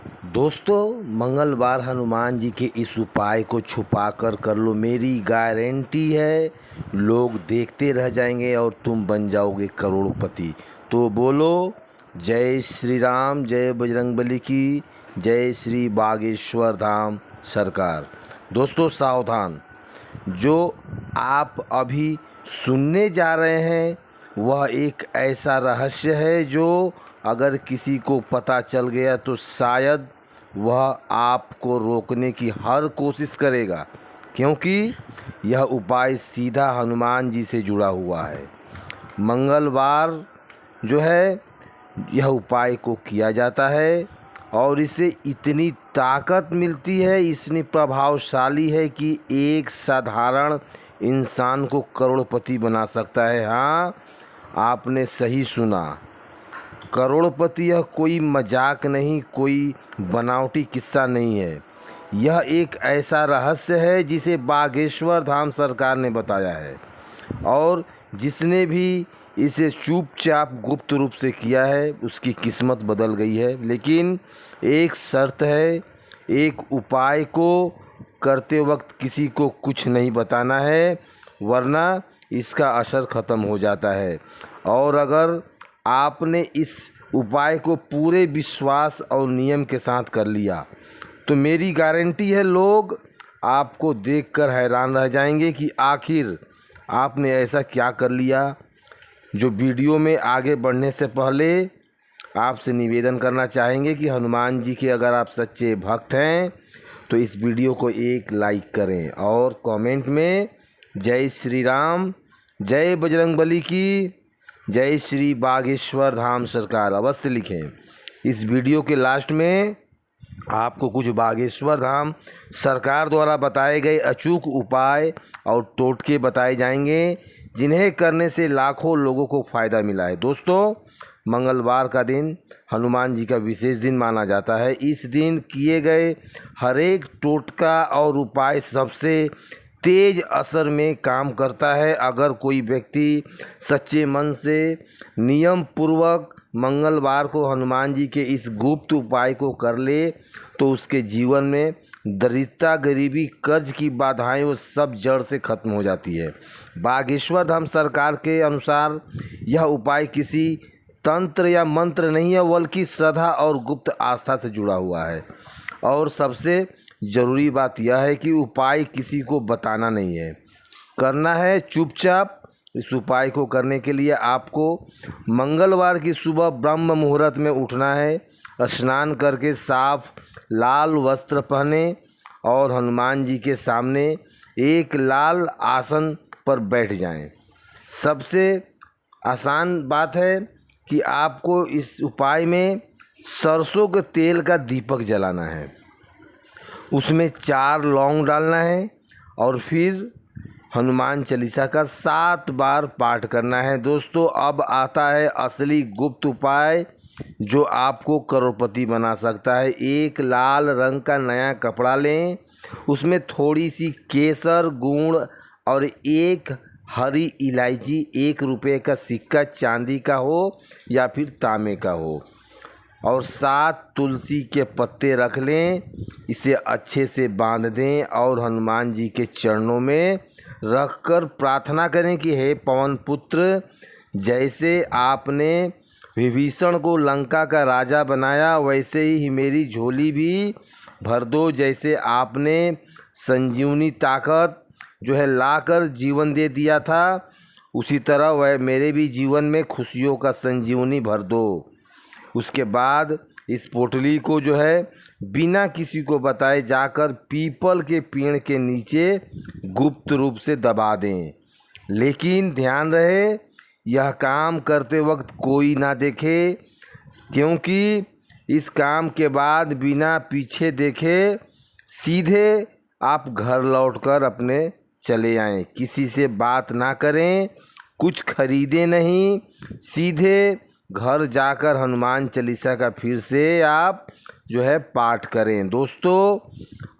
दोस्तों, मंगलवार हनुमान जी के इस उपाय को छुपा कर लो। मेरी गारंटी है लोग देखते रह जाएंगे और तुम बन जाओगे करोड़पति। तो बोलो जय श्री राम, जय बजरंगबली की, जय श्री बागेश्वर धाम सरकार। दोस्तों सावधान, जो आप अभी सुनने जा रहे हैं वह एक ऐसा रहस्य है जो अगर किसी को पता चल गया तो शायद वह आपको रोकने की हर कोशिश करेगा, क्योंकि यह उपाय सीधा हनुमान जी से जुड़ा हुआ है। मंगलवार जो है यह उपाय को किया जाता है और इसे इतनी ताकत मिलती है, इतनी प्रभावशाली है कि एक साधारण इंसान को करोड़पति बना सकता है। हाँ, आपने सही सुना, करोड़पति। यह कोई मजाक नहीं, कोई बनावटी किस्सा नहीं है। यह एक ऐसा रहस्य है जिसे बागेश्वर धाम सरकार ने बताया है, और जिसने भी इसे चुपचाप गुप्त रूप से किया है उसकी किस्मत बदल गई है। लेकिन एक शर्त है, एक उपाय को करते वक्त किसी को कुछ नहीं बताना है, वरना इसका असर ख़त्म हो जाता है। और अगर आपने इस उपाय को पूरे विश्वास और नियम के साथ कर लिया तो मेरी गारंटी है लोग आपको देखकर हैरान रह जाएंगे कि आखिर आपने ऐसा क्या कर लिया। जो वीडियो में आगे बढ़ने से पहले आपसे निवेदन करना चाहेंगे कि हनुमान जी के अगर आप सच्चे भक्त हैं तो इस वीडियो को एक लाइक करें और कमेंट में जय श्री राम, जय बजरंगबली की, जय श्री बागेश्वर धाम सरकार अवश्य लिखें। इस वीडियो के लास्ट में आपको कुछ बागेश्वर धाम सरकार द्वारा बताए गए अचूक उपाय और टोटके बताए जाएंगे, जिन्हें करने से लाखों लोगों को फ़ायदा मिला है। दोस्तों, मंगलवार का दिन हनुमान जी का विशेष दिन माना जाता है। इस दिन किए गए हर एक टोटका और उपाय सबसे तेज असर में काम करता है। अगर कोई व्यक्ति सच्चे मन से नियम पूर्वक मंगलवार को हनुमान जी के इस गुप्त उपाय को कर ले तो उसके जीवन में दरिद्रता, गरीबी, कर्ज की बाधाएं वो सब जड़ से खत्म हो जाती है। बागेश्वर धाम सरकार के अनुसार यह उपाय किसी तंत्र या मंत्र नहीं है, बल्कि श्रद्धा और गुप्त आस्था से जुड़ा हुआ है। और सबसे ज़रूरी बात यह है कि उपाय किसी को बताना नहीं है, करना है चुपचाप। इस उपाय को करने के लिए आपको मंगलवार की सुबह ब्रह्म मुहूर्त में उठना है, स्नान करके साफ लाल वस्त्र पहने और हनुमान जी के सामने एक लाल आसन पर बैठ जाएं। सबसे आसान बात है कि आपको इस उपाय में सरसों के तेल का दीपक जलाना है, उसमें 4 लौंग डालना है और फिर हनुमान चालीसा का 7 बार पाठ करना है। दोस्तों, अब आता है असली गुप्त उपाय जो आपको करोड़पति बना सकता है। एक लाल रंग का नया कपड़ा लें, उसमें थोड़ी सी केसर, गुड़ और एक हरी इलायची, 1 रुपये का सिक्का चांदी का हो या फिर तांबे का हो, और 7 तुलसी के पत्ते रख लें। इसे अच्छे से बांध दें और हनुमान जी के चरणों में रखकर प्रार्थना करें कि हे पवन पुत्र, जैसे आपने विभीषण को लंका का राजा बनाया वैसे ही मेरी झोली भी भर दो। जैसे आपने संजीवनी ताकत जो है लाकर जीवन दे दिया था, उसी तरह वह मेरे भी जीवन में खुशियों का संजीवनी भर दो। उसके बाद इस पोटली को जो है बिना किसी को बताए जाकर पीपल के पेड़ के नीचे गुप्त रूप से दबा दें। लेकिन ध्यान रहे, यह काम करते वक्त कोई ना देखे, क्योंकि इस काम के बाद बिना पीछे देखे सीधे आप घर लौटकर अपने चले आएं। किसी से बात ना करें, कुछ खरीदें नहीं, सीधे घर जाकर हनुमान चालीसा का फिर से आप जो है पाठ करें। दोस्तों,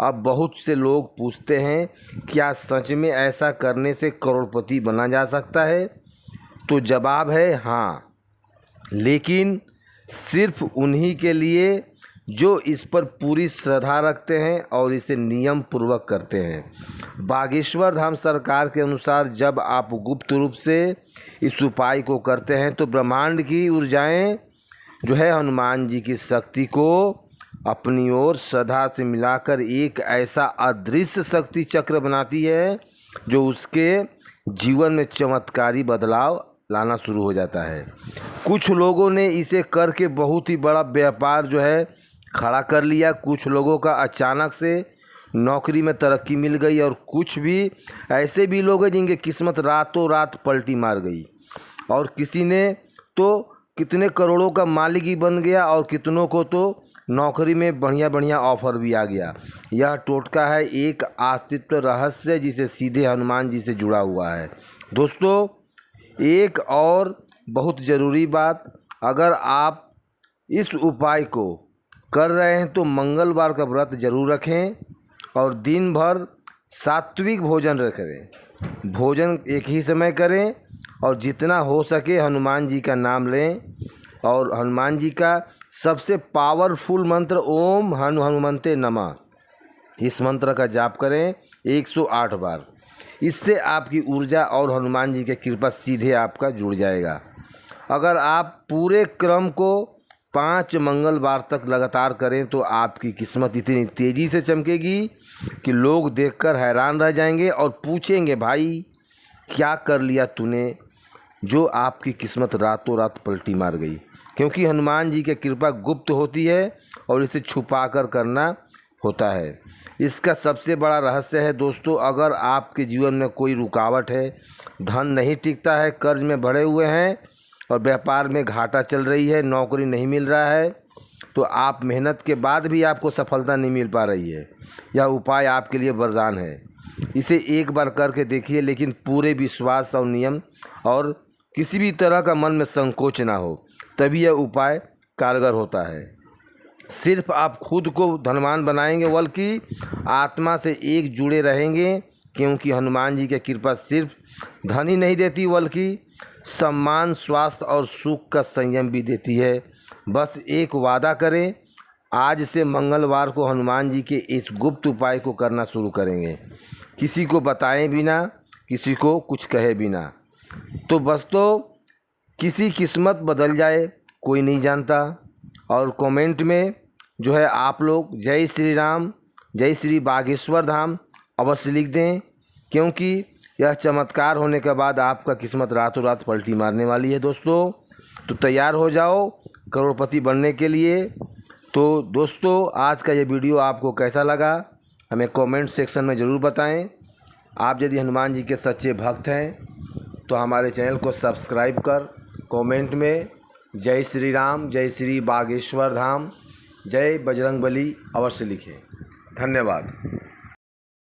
अब बहुत से लोग पूछते हैं क्या सच में ऐसा करने से करोड़पति बना जा सकता है? तो जवाब है हाँ, लेकिन सिर्फ उन्हीं के लिए जो इस पर पूरी श्रद्धा रखते हैं और इसे नियम पूर्वक करते हैं। बागेश्वर धाम सरकार के अनुसार जब आप गुप्त रूप से इस उपाय को करते हैं तो ब्रह्मांड की ऊर्जाएं जो है हनुमान जी की शक्ति को अपनी ओर श्रद्धा से मिलाकर एक ऐसा अदृश्य शक्ति चक्र बनाती है जो उसके जीवन में चमत्कारी बदलाव लाना शुरू हो जाता है। कुछ लोगों ने इसे करके बहुत ही बड़ा व्यापार जो है खड़ा कर लिया। कुछ लोगों का अचानक से नौकरी में तरक्की मिल गई और कुछ भी ऐसे भी लोग हैं जिनकी किस्मत रातों रात पलटी मार गई। और किसी ने तो कितने करोड़ों का मालिक ही बन गया और कितनों को तो नौकरी में बढ़िया बढ़िया ऑफर भी आ गया। यह टोटका है एक अस्तित्व रहस्य जिसे सीधे हनुमान जी से जुड़ा हुआ है। दोस्तों, एक और बहुत ज़रूरी बात, अगर आप इस उपाय को कर रहे हैं तो मंगलवार का व्रत जरूर रखें और दिन भर सात्विक भोजन करें। भोजन एक ही समय करें और जितना हो सके हनुमान जी का नाम लें। और हनुमान जी का सबसे पावरफुल मंत्र ओम हनुमंते नमः, इस मंत्र का जाप करें 108 बार। इससे आपकी ऊर्जा और हनुमान जी की कृपा सीधे आपका जुड़ जाएगा। अगर आप पूरे क्रम को 5 मंगलवार तक लगातार करें तो आपकी किस्मत इतनी तेज़ी से चमकेगी कि लोग देखकर हैरान रह जाएंगे और पूछेंगे, भाई क्या कर लिया तूने जो आपकी किस्मत रातों रात पलटी मार गई। क्योंकि हनुमान जी की कृपा गुप्त होती है और इसे छुपा कर करना होता है। इसका सबसे बड़ा रहस्य है दोस्तों, अगर आपके जीवन में कोई रुकावट है, धन नहीं टिकता है, कर्ज में बढ़े हुए हैं और व्यापार में घाटा चल रही है, नौकरी नहीं मिल रहा है, तो आप मेहनत के बाद भी आपको सफलता नहीं मिल पा रही है, यह उपाय आपके लिए वरदान है। इसे एक बार करके देखिए, लेकिन पूरे विश्वास और नियम और किसी भी तरह का मन में संकोच ना हो, तभी यह उपाय कारगर होता है। सिर्फ आप खुद को धनवान बनाएंगे बल्कि आत्मा से एक जुड़े रहेंगे, क्योंकि हनुमान जी की कृपा सिर्फ धन ही नहीं देती बल्कि सम्मान, स्वास्थ्य और सुख का संयम भी देती है। बस एक वादा करें, आज से मंगलवार को हनुमान जी के इस गुप्त उपाय को करना शुरू करेंगे, किसी को बताएं बिना, किसी को कुछ कहे बिना। तो बस तो किसी किस्मत बदल जाए, कोई नहीं जानता। और कमेंट में जो है आप लोग जय श्री राम, जय श्री बागेश्वर धाम अवश्य लिख दें, क्योंकि यह चमत्कार होने के बाद आपका किस्मत रातों रात पलटी मारने वाली है दोस्तों। तो तैयार हो जाओ करोड़पति बनने के लिए। तो दोस्तों, आज का ये वीडियो आपको कैसा लगा हमें कमेंट सेक्शन में ज़रूर बताएं। आप यदि हनुमान जी के सच्चे भक्त हैं तो हमारे चैनल को सब्सक्राइब कर कमेंट में जय श्री राम, जय श्री बागेश्वर धाम, जय बजरंगबली अवश्य लिखें। धन्यवाद।